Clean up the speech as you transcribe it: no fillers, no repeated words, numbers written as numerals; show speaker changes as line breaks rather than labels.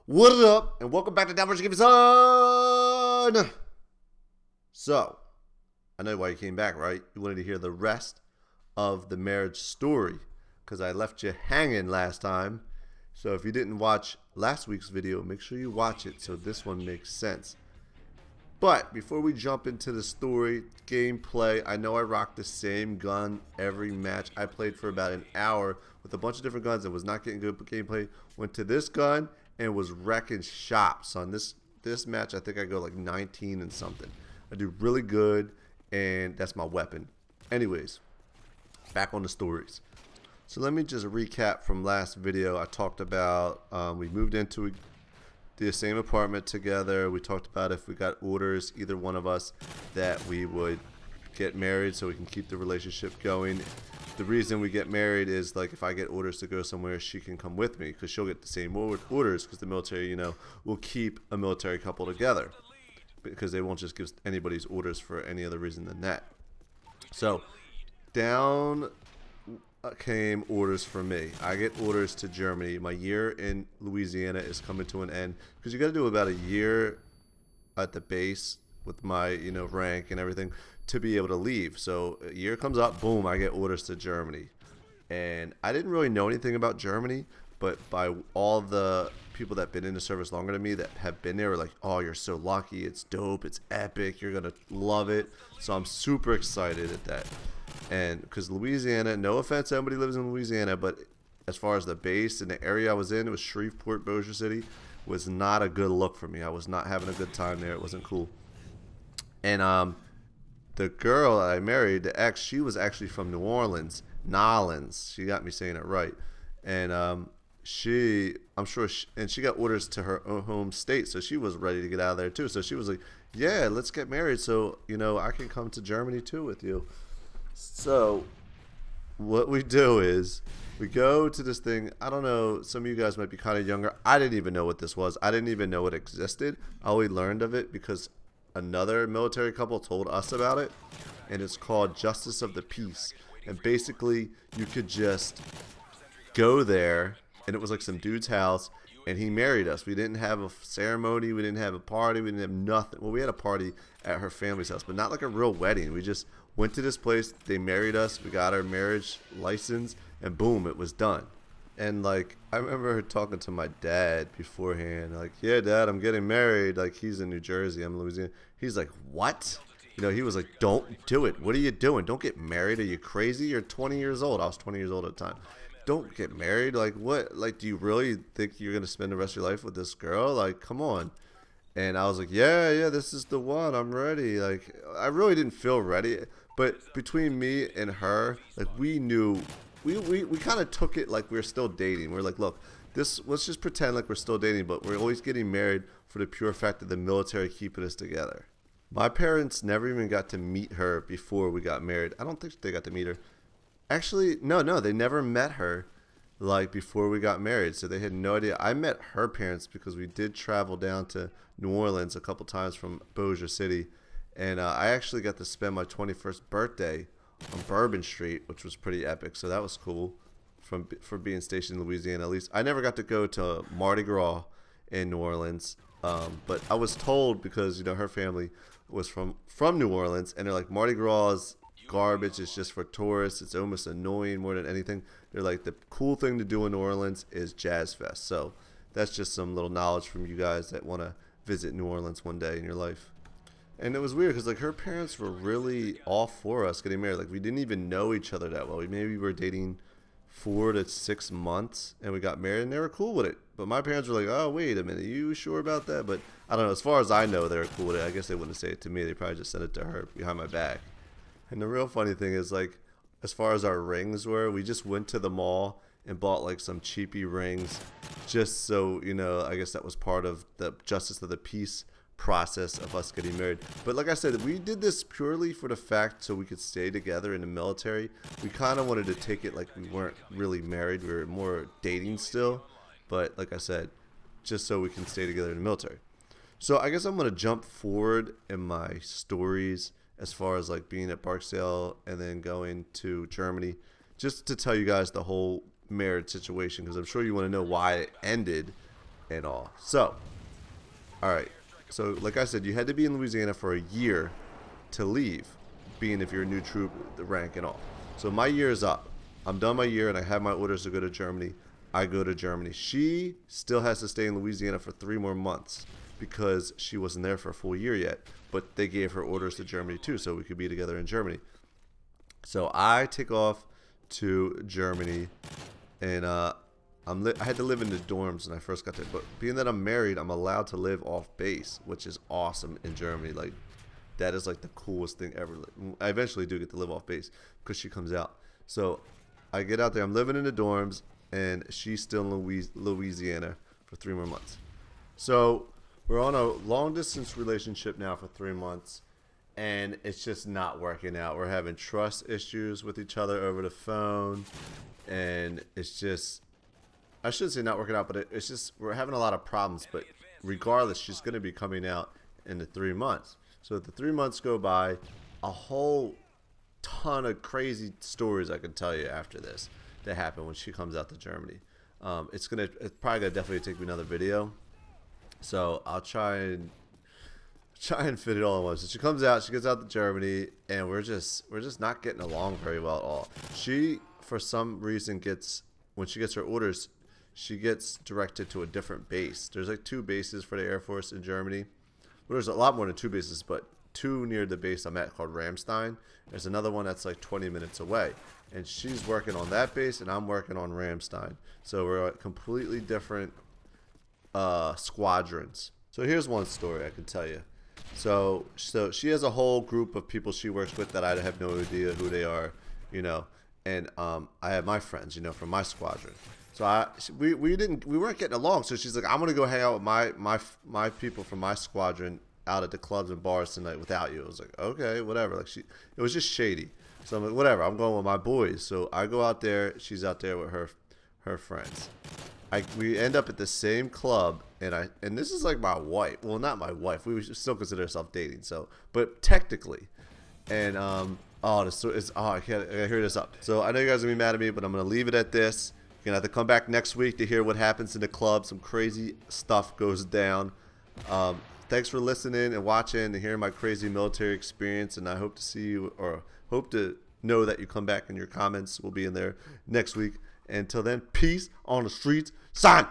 What is up? And welcome back to Downward Give Son. So, I know why you came back, right? You wanted to hear the rest of the marriage story because I left you hanging last time. So if you didn't watch last week's video, make sure you watch it so this one makes sense. But before we jump into the story, gameplay, I know I rocked the same gun every match. I played for about an hour with a bunch of different guns and was not getting good gameplay. Went to this gun and was wrecking shops on this match. I think I go like 19 and something. I do really good, and that's my weapon. Anyways, back on the stories. So let me just recap from last video. I talked about we moved into the same apartment together. We talked about if we got orders, either one of us, that we would get married so we can keep the relationship going. The reason we get married is like if I get orders to go somewhere, she can come with me because she'll get the same orders because the military, you know, will keep a military couple together because they won't just give anybody's orders for any other reason than that. So down came orders for me. I get orders to Germany. My year in Louisiana is coming to an end because you got to do about a year at the base with my, you know, rank and everything to be able to leave. So a year comes up, boom, I get orders to Germany. And I didn't really know anything about Germany, but by all the people that have been in the service longer than me that have been there were like, oh, you're so lucky, it's dope, it's epic, you're gonna love it. So I'm super excited at that. And because Louisiana, no offense to anybody who lives in Louisiana, but as far as the base and the area I was in, it was Shreveport, Bossier City, was not a good look for me. I was not having a good time there. It wasn't cool. And the girl I married, the ex, she was actually from New Orleans, Nolans. She got me saying it right. And I'm sure, and she got orders to her own home state, so she was ready to get out of there too. So she was like, yeah, let's get married so, you know, I can come to Germany too with you. So what we do is we go to this thing. I don't know, some of you guys might be kind of younger. I didn't even know what this was. I didn't even know it existed. I only learned of it because another military couple told us about it, and it's called Justice of the Peace. And basically you could just go there, and it was like some dude's house, and he married us. We didn't have a ceremony, we didn't have a party, we didn't have nothing. Well, we had a party at her family's house, but not like a real wedding. We just went to this place, they married us, we got our marriage license, and boom, it was done. And like, I remember talking to my dad beforehand, like, yeah, Dad, I'm getting married. Like, he's in New Jersey, I'm in Louisiana. He's like, what? You know, he was like, don't do it. What are you doing? Don't get married. Are you crazy? You're 20 years old. I was 20 years old at the time. Don't get married. Like, what? Like, do you really think you're going to spend the rest of your life with this girl? Like, come on. And I was like, yeah, this is the one. I'm ready. Like, I really didn't feel ready. But between me and her, like, we knew, we kind of took it like we were still dating. We're like, look, let's just pretend like we're still dating, but we're always getting married for the pure fact of the military keeping us together. My parents never even got to meet her before we got married. I don't think they got to meet her. Actually, no, they never met her like before we got married, so they had no idea. I met her parents because we did travel down to New Orleans a couple times from Bossier City, and I actually got to spend my 21st birthday on Bourbon Street, which was pretty epic, so that was cool for being stationed in Louisiana. At least I never got to go to Mardi Gras in New Orleans, but I was told, because, you know, her family was from New Orleans, and they're like, Mardi Gras is garbage, it's just for tourists, it's almost annoying more than anything. They're like, the cool thing to do in New Orleans is Jazz Fest. So that's just some little knowledge from you guys that want to visit New Orleans one day in your life. And it was weird because like her parents were really all for us getting married. Like, we didn't even know each other that well. We were dating 4 to 6 months, and we got married, and they were cool with it. But my parents were like, oh, wait a minute, you sure about that? But I don't know, as far as I know, they were cool with it. I guess they wouldn't say it to me. They probably just said it to her behind my back. And the real funny thing is, like, as far as our rings were, we just went to the mall and bought like some cheapy rings just so, you know, I guess that was part of the Justice of the Peace process of us getting married. But like I said, we did this purely for the fact so we could stay together in the military. We kind of wanted to take it like we weren't really married, we were more dating still, but like I said, just so we can stay together in the military. So I guess I'm going to jump forward in my stories as far as like being at Barksdale and then going to Germany, just to tell you guys the whole marriage situation, because I'm sure you want to know why it ended. and all. So, all right. So, like I said, you had to be in Louisiana for a year to leave, being if you're a new troop, the rank and all. So my year is up. I'm done my year, and I have my orders to go to Germany. I go to Germany. She still has to stay in Louisiana for 3 more months because she wasn't there for a full year yet. But they gave her orders to Germany too, so we could be together in Germany. So I take off to Germany, and I had to live in the dorms when I first got there. But being that I'm married, I'm allowed to live off base, which is awesome in Germany. Like, that is like the coolest thing ever. I eventually do get to live off base because she comes out. So I get out there. I'm living in the dorms, and she's still in Louisiana for 3 more months. So we're on a long distance relationship now for 3 months, and it's just not working out. We're having trust issues with each other over the phone, and it's just, I shouldn't say not working out, but it's just, we're having a lot of problems. But regardless, she's going to be coming out in the 3 months. So the 3 months go by, a whole ton of crazy stories I can tell you after this that happen when she comes out to Germany. It's probably gonna definitely take me another video, so I'll try and fit it all in one. So she comes out, she gets out to Germany, and we're just not getting along very well at all. She, for some reason, when she gets her orders, she gets directed to a different base. There's like 2 bases for the Air Force in Germany. Well, there's a lot more than 2 bases, but 2 near the base I'm at called Ramstein. There's another one that's like 20 minutes away, and she's working on that base, and I'm working on Ramstein. So we're at completely different squadrons. So here's one story I can tell you. So she has a whole group of people she works with that I have no idea who they are, you know, and I have my friends, you know, from my squadron. So we weren't getting along. So she's like, I'm gonna go hang out with my people from my squadron out at the clubs and bars tonight without you. I was like, okay, whatever. Like, it was just shady. So I'm like, whatever, I'm going with my boys. So I go out there, she's out there with her friends. We end up at the same club, and this is like my wife. Well, not my wife. We still consider ourselves dating. So, but technically, and I gotta hear this up. So I know you guys are gonna be mad at me, but I'm gonna leave it at this. You're gonna have to come back next week to hear what happens in the club. Some crazy stuff goes down. Thanks for listening and watching and hearing my crazy military experience, and I hope to see you, or hope to know that you come back, and your comments will be in there next week. Until then, peace on the streets. Sign!